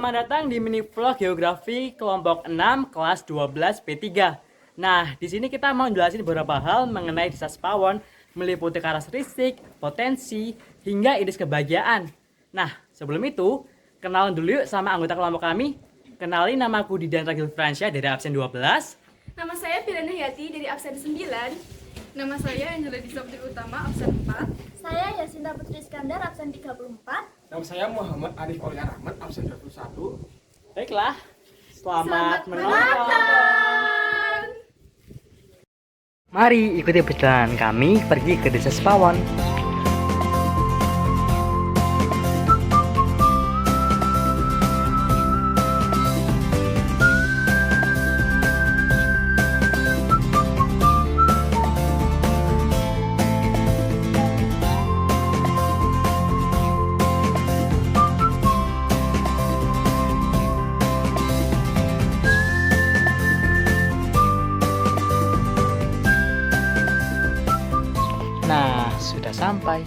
selamat datang di mini vlog geografi kelompok 6 kelas 12 P3. Nah, di sini kita mau jelasin beberapa hal mengenai desa Sepawon, meliputi karakteristik, potensi, hingga indeks kebahagiaan. Nah, sebelum itu, kenalan dulu yuk sama anggota kelompok kami. Kenalin, namaku Didan Ragil Fransya dari absen 12. Nama saya Pirana Yati dari absen 9. Nama saya Angela Disopti Utama absen 4. Saya Yasinta Putri Iskandar absen 34. Nama saya Muhammad Arif Aulia Rahman absen 21. Baiklah, selamat menonton. Mari ikuti perjalanan kami pergi ke desa Sepawon. Nah, sudah sampai.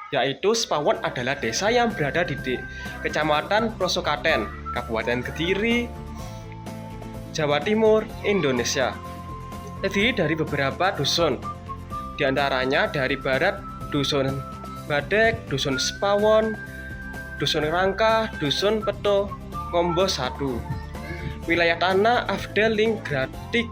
Yaitu Sepawon adalah desa yang berada di Kecamatan Prosokaten, Kabupaten Kediri, Jawa Timur, Indonesia. Terdiri dari beberapa dusun, di antaranya dari barat Dusun Badek, Dusun Sepawon, Dusun Rangka, Dusun Peto, Ngombo 1. Wilayah tanah Afdeling Gratik,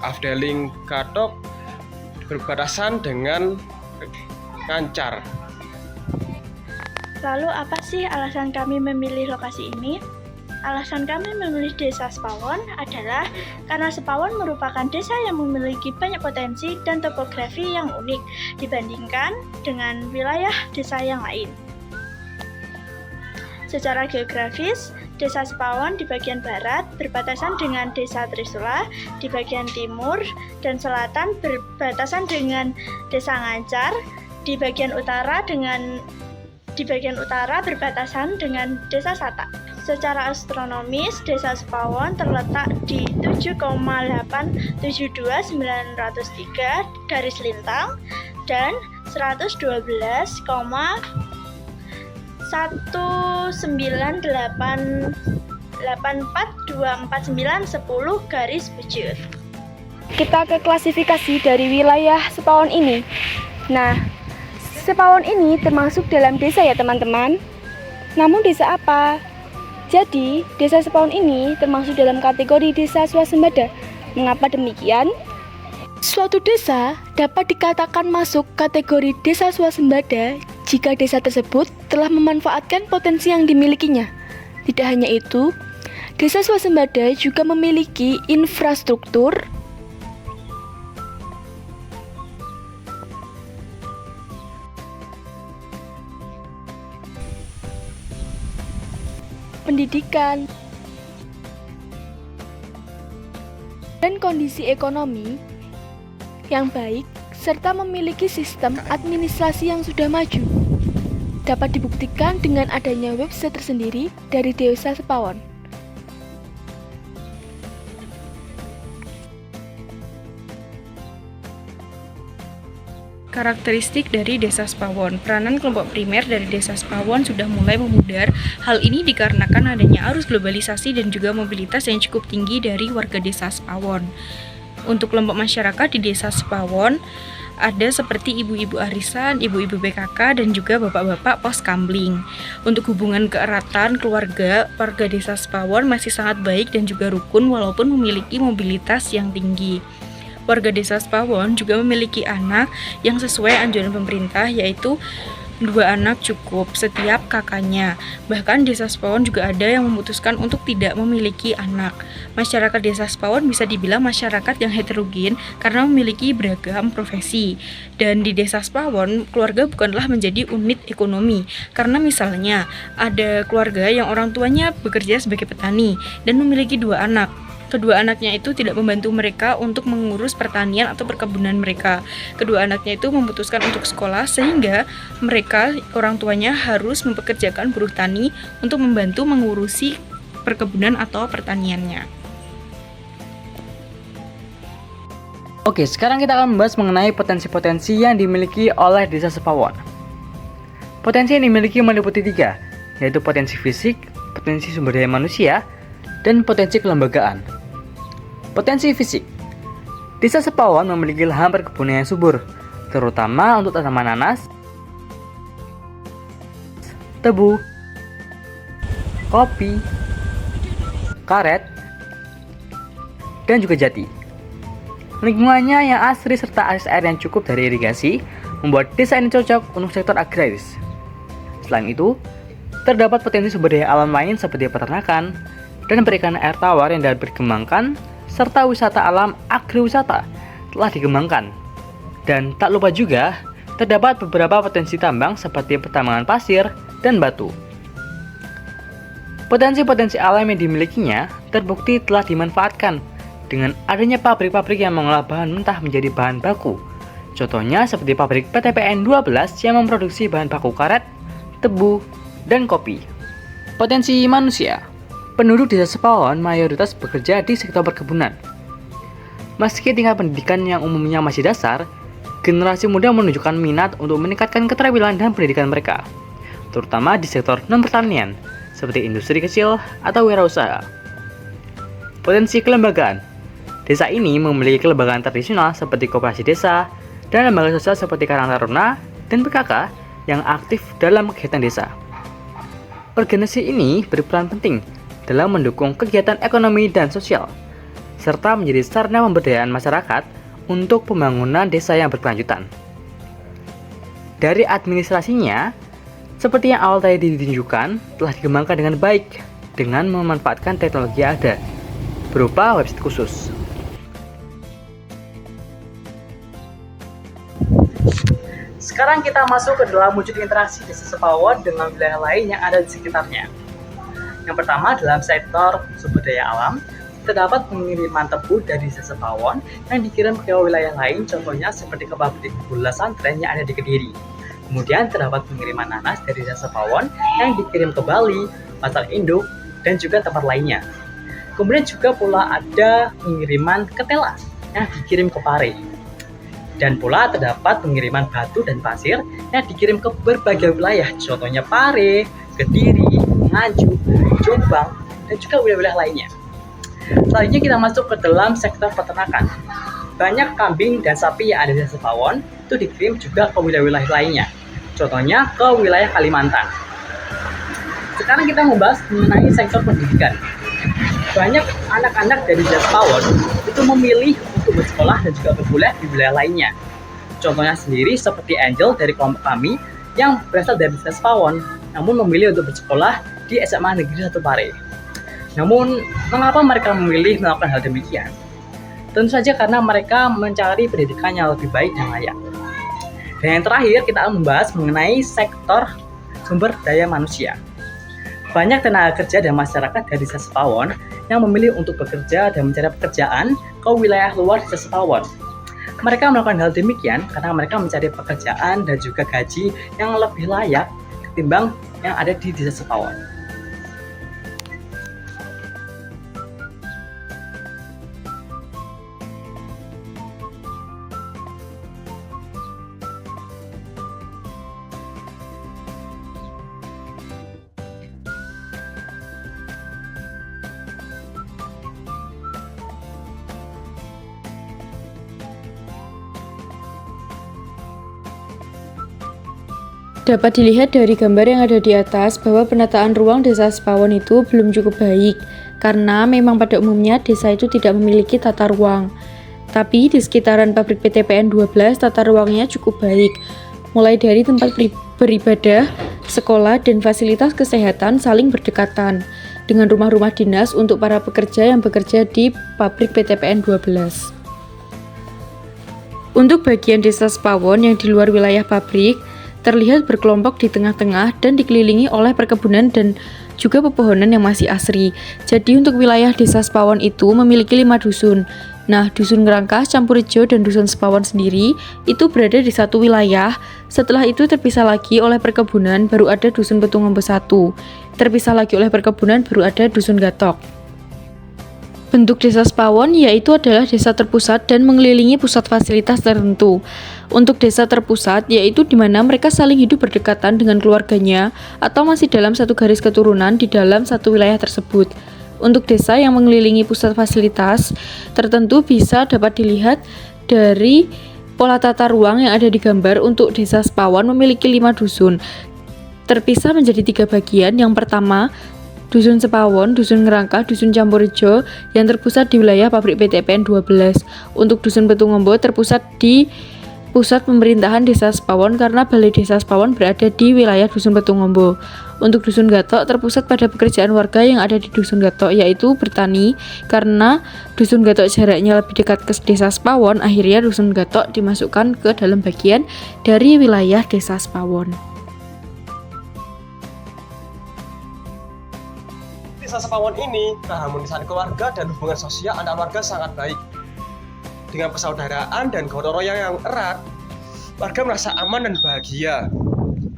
Afdeling Gatok berbatasan dengan Ngancar. Lalu apa sih alasan kami memilih lokasi ini? Alasan kami memilih desa Sepawon adalah karena Sepawon merupakan desa yang memiliki banyak potensi dan topografi yang unik dibandingkan dengan wilayah desa yang lain. Secara geografis, desa Sepawon di bagian barat berbatasan dengan desa Trisula, di bagian timur dan selatan berbatasan dengan desa Ngancar, di bagian utara berbatasan dengan desa Sata. Secara astronomis, desa Sepawon terletak di 7,872903 garis lintang dan 112,19842490 garis bujur. Kita ke klasifikasi dari wilayah Sepawon ini. Nah, Sepawon ini termasuk dalam desa ya teman-teman. Namun desa apa? Jadi, desa Sepawon ini termasuk dalam kategori desa swasembada. Mengapa demikian? Suatu desa dapat dikatakan masuk kategori desa swasembada jika desa tersebut telah memanfaatkan potensi yang dimilikinya. Tidak hanya itu, desa swasembada juga memiliki infrastruktur, pendidikan, dan kondisi ekonomi yang baik, serta memiliki sistem administrasi yang sudah maju. Dapat dibuktikan dengan adanya website tersendiri dari Desa Sepawon. Karakteristik dari Desa Sepawon. Peranan kelompok primer dari Desa Sepawon sudah mulai memudar. Hal ini dikarenakan adanya arus globalisasi dan juga mobilitas yang cukup tinggi dari warga Desa Sepawon. Untuk kelompok masyarakat di Desa Sepawon ada seperti ibu-ibu arisan, ibu-ibu PKK, dan juga bapak-bapak pos kambling. Untuk hubungan keeratan keluarga, warga Desa Sepawon masih sangat baik dan juga rukun walaupun memiliki mobilitas yang tinggi. Warga Desa Sepawon juga memiliki anak yang sesuai anjuran pemerintah, yaitu 2 anak cukup setiap kakaknya. Bahkan Desa Sepawon juga ada yang memutuskan untuk tidak memiliki anak. Masyarakat Desa Sepawon bisa dibilang masyarakat yang heterogen karena memiliki beragam profesi. Dan di Desa Sepawon, keluarga bukanlah menjadi unit ekonomi. Karena misalnya ada keluarga yang orang tuanya bekerja sebagai petani dan memiliki 2 anak. Kedua anaknya itu tidak membantu mereka untuk mengurus pertanian atau perkebunan mereka. Kedua anaknya itu memutuskan untuk sekolah sehingga mereka, orang tuanya harus mempekerjakan buruh tani untuk membantu mengurusi perkebunan atau pertaniannya. Oke, sekarang kita akan membahas mengenai potensi-potensi yang dimiliki oleh Desa Sepawon. Potensi yang dimiliki meliputi 3, yaitu potensi fisik, potensi sumber daya manusia, dan potensi kelembagaan. Potensi fisik. Desa Sepawon memiliki lahan perkebunan yang subur, terutama untuk tanaman nanas, tebu, kopi, karet, dan juga jati. Lingkungannya yang asri serta akses air yang cukup dari irigasi membuat desa ini cocok untuk sektor agraris. Selain itu, terdapat potensi sumber daya alam lain seperti peternakan dan perikanan air tawar yang dapat dikembangkan, serta wisata alam agrowisata telah dikembangkan. Dan tak lupa juga, terdapat beberapa potensi tambang seperti pertambangan pasir dan batu. Potensi-potensi alam yang dimilikinya terbukti telah dimanfaatkan dengan adanya pabrik-pabrik yang mengolah bahan mentah menjadi bahan baku. Contohnya seperti pabrik PTPN 12 yang memproduksi bahan baku karet, tebu, dan kopi. Potensi manusia. Penduduk Desa Sepawon mayoritas bekerja di sektor perkebunan. Meski tingkat pendidikan yang umumnya masih dasar, generasi muda menunjukkan minat untuk meningkatkan keterampilan dan pendidikan mereka, terutama di sektor non-pertanian, seperti industri kecil atau wirausaha. Potensi kelembagaan. Desa ini memiliki kelembagaan tradisional seperti koperasi desa dan lembaga sosial seperti Karang Taruna dan PKK yang aktif dalam kegiatan desa. Organisasi ini berperan penting dalam mendukung kegiatan ekonomi dan sosial, serta menjadi sarana pemberdayaan masyarakat untuk pembangunan desa yang berkelanjutan. Dari administrasinya, seperti yang awal tadi ditunjukkan, telah dikembangkan dengan baik dengan memanfaatkan teknologi yang ada, berupa website khusus. Sekarang kita masuk ke dalam wujud interaksi Desa Sepawon dengan wilayah lain yang ada di sekitarnya. Yang pertama, dalam sektor sumber daya alam, terdapat pengiriman tebu dari Desa Sepawon yang dikirim ke wilayah lain, contohnya seperti ke pabrik gula santren yang ada di Kediri. Kemudian terdapat pengiriman nanas dari Desa Sepawon yang dikirim ke Bali, Pasar Induk, dan juga tempat lainnya. Kemudian juga pula ada pengiriman ketela yang dikirim ke Pare. Dan pula terdapat pengiriman batu dan pasir yang dikirim ke berbagai wilayah, contohnya Pare, Kediri, Nganjuk, Jombang, dan juga wilayah-wilayah lainnya. Selanjutnya kita masuk ke dalam sektor peternakan. Banyak kambing dan sapi yang ada di Desa Sepawon itu dikirim juga ke wilayah-wilayah lainnya, contohnya ke wilayah Kalimantan. Sekarang kita membahas mengenai sektor pendidikan. Banyak anak-anak dari Desa Sepawon itu memilih untuk bersekolah dan juga berkuliah di wilayah lainnya. Contohnya sendiri seperti Angel dari kelompok kami yang berasal dari Desa Sepawon, namun memilih untuk bersekolah di SMA Negeri 1 Pare. Namun, mengapa mereka memilih melakukan hal demikian? Tentu saja karena mereka mencari pendidikan yang lebih baik dan layak. Dan yang terakhir, kita akan membahas mengenai sektor sumber daya manusia. Banyak tenaga kerja dan masyarakat dari Desa Sepawon yang memilih untuk bekerja dan mencari pekerjaan ke wilayah luar Desa Sepawon. Mereka melakukan hal demikian karena mereka mencari pekerjaan dan juga gaji yang lebih layak ketimbang yang ada di Desa Sepawon. Dapat dilihat dari gambar yang ada di atas bahwa penataan ruang Desa Sepawon itu belum cukup baik karena memang pada umumnya desa itu tidak memiliki tata ruang. Tapi di sekitaran pabrik PTPN 12 tata ruangnya cukup baik, mulai dari tempat beribadah, sekolah, dan fasilitas kesehatan saling berdekatan dengan rumah-rumah dinas untuk para pekerja yang bekerja di pabrik PTPN 12. Untuk bagian Desa Sepawon yang di luar wilayah pabrik, terlihat berkelompok di tengah-tengah dan dikelilingi oleh perkebunan dan juga pepohonan yang masih asri. Jadi untuk wilayah Desa Sepawon itu memiliki 5 dusun. Nah, Dusun Ngerangkas, Campurijo, dan Dusun Sepawon sendiri itu berada di satu wilayah. Setelah itu terpisah lagi oleh perkebunan, baru ada Dusun Petungombe 1. Terpisah lagi oleh perkebunan, baru ada Dusun Gatok. Bentuk desa Sepawon yaitu adalah desa terpusat dan mengelilingi pusat fasilitas tertentu. Untuk desa terpusat yaitu di mana mereka saling hidup berdekatan dengan keluarganya atau masih dalam satu garis keturunan di dalam satu wilayah tersebut. Untuk desa yang mengelilingi pusat fasilitas tertentu bisa dapat dilihat dari pola tata ruang yang ada di gambar. Untuk desa Sepawon memiliki 5 dusun, terpisah menjadi 3 bagian. Yang pertama, Dusun Sepawon, Dusun Ngerangkah, Dusun Campurrejo yang terpusat di wilayah pabrik PTPN 12. Untuk Dusun Petungombo terpusat di pusat pemerintahan Desa Sepawon karena Balai Desa Sepawon berada di wilayah Dusun Petungombo. Untuk Dusun Gatok terpusat pada pekerjaan warga yang ada di Dusun Gatok, yaitu bertani. Karena Dusun Gatok jaraknya lebih dekat ke Desa Sepawon, akhirnya Dusun Gatok dimasukkan ke dalam bagian dari wilayah Desa Sepawon. Desa Sepawon ini, keharmonisan keluarga dan hubungan sosial antar warga sangat baik. Dengan persaudaraan dan gotong royong yang erat, warga merasa aman dan bahagia.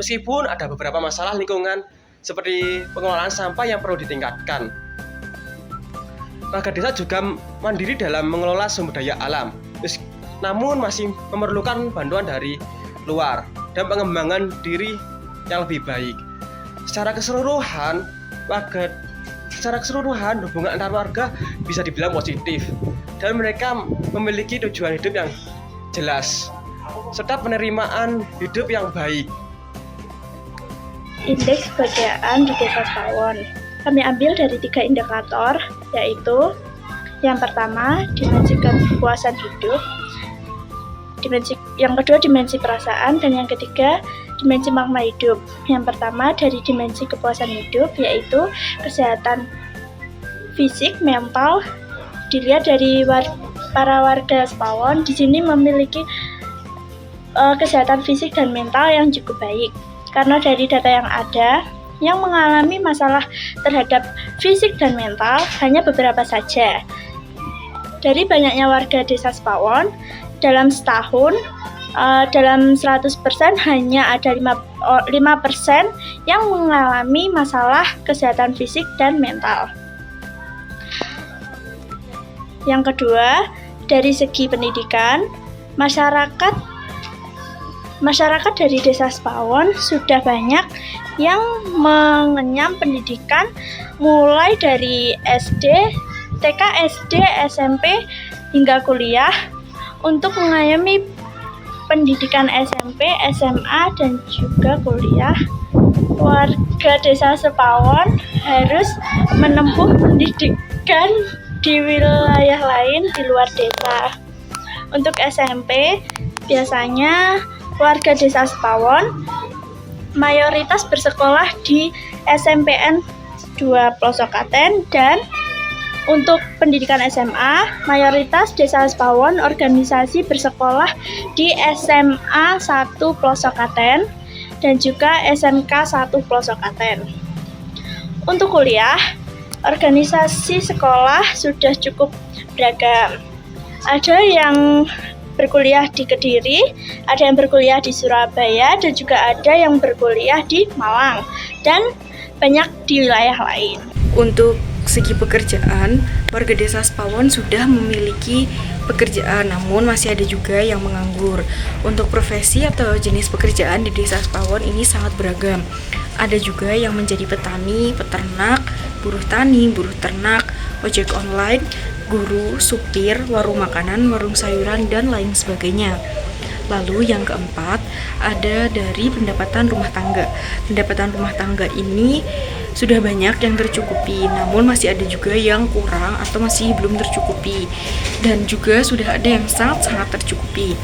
Meskipun ada beberapa masalah lingkungan seperti pengelolaan sampah yang perlu ditingkatkan. Warga desa juga mandiri dalam mengelola sumber daya alam, namun masih memerlukan bantuan dari luar dan pengembangan diri yang lebih baik. Secara keseluruhan, hubungan antar warga bisa dibilang positif dan mereka memiliki tujuan hidup yang jelas serta penerimaan hidup yang baik. Indeks kebahagiaan di Desa Sepawon kami ambil dari 3 indikator, yaitu yang pertama dimensi kepuasan hidup, yang kedua dimensi perasaan, dan yang ketiga dimensi makna hidup. Yang pertama dari dimensi kepuasan hidup yaitu kesehatan fisik, mental. Dilihat dari para warga Sepawon di sini memiliki kesehatan fisik dan mental yang cukup baik. Karena dari data yang ada, yang mengalami masalah terhadap fisik dan mental hanya beberapa saja. Dari banyaknya warga Desa Sepawon, dalam setahun dalam 100% hanya ada 5% yang mengalami masalah kesehatan fisik dan mental. Yang kedua, dari segi pendidikan, masyarakat dari Desa Sepawon sudah banyak yang mengenyam pendidikan mulai dari SD, TK, SD, SMP hingga kuliah. Untuk mengayomi pendidikan SMP, SMA, dan juga kuliah, warga Desa Sepawon harus menempuh pendidikan di wilayah lain di luar desa. Untuk SMP, biasanya warga Desa Sepawon mayoritas bersekolah di SMPN 2 Plosokaten, dan untuk pendidikan SMA, mayoritas Desa Sepawon organisasi bersekolah di SMA 1 Plosokaten dan juga SMK 1 Plosokaten. Untuk kuliah, organisasi sekolah sudah cukup beragam. Ada yang berkuliah di Kediri, ada yang berkuliah di Surabaya, dan juga ada yang berkuliah di Malang, dan banyak di wilayah lain. Untuk segi pekerjaan, warga Desa Sepawon sudah memiliki pekerjaan, namun masih ada juga yang menganggur. Untuk profesi atau jenis pekerjaan di Desa Sepawon ini sangat beragam. Ada juga yang menjadi petani, peternak, buruh tani, buruh ternak, ojek online, guru, supir, warung makanan, warung sayuran, dan lain sebagainya. Lalu yang keempat, ada dari pendapatan rumah tangga. Pendapatan rumah tangga ini sudah banyak yang tercukupi, namun masih ada juga yang kurang atau masih belum tercukupi. Dan juga sudah ada yang sangat-sangat tercukupi.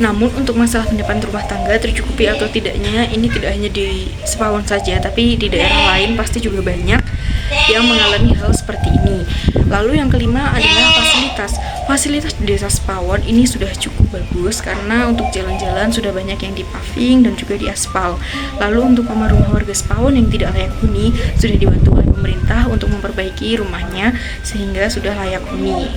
Namun untuk masalah pendapatan rumah tangga tercukupi atau tidaknya, ini tidak hanya di Sepawon saja, tapi di daerah lain pasti juga banyak yang mengalami hal seperti ini. Lalu yang kelima adalah fasilitas. Fasilitas di Desa Sepawon ini sudah cukup bagus karena untuk jalan-jalan sudah banyak yang dipaving dan juga diaspal. Lalu untuk rumah-rumah warga Sepawon yang tidak layak huni sudah dibantu oleh pemerintah untuk memperbaiki rumahnya sehingga sudah layak huni.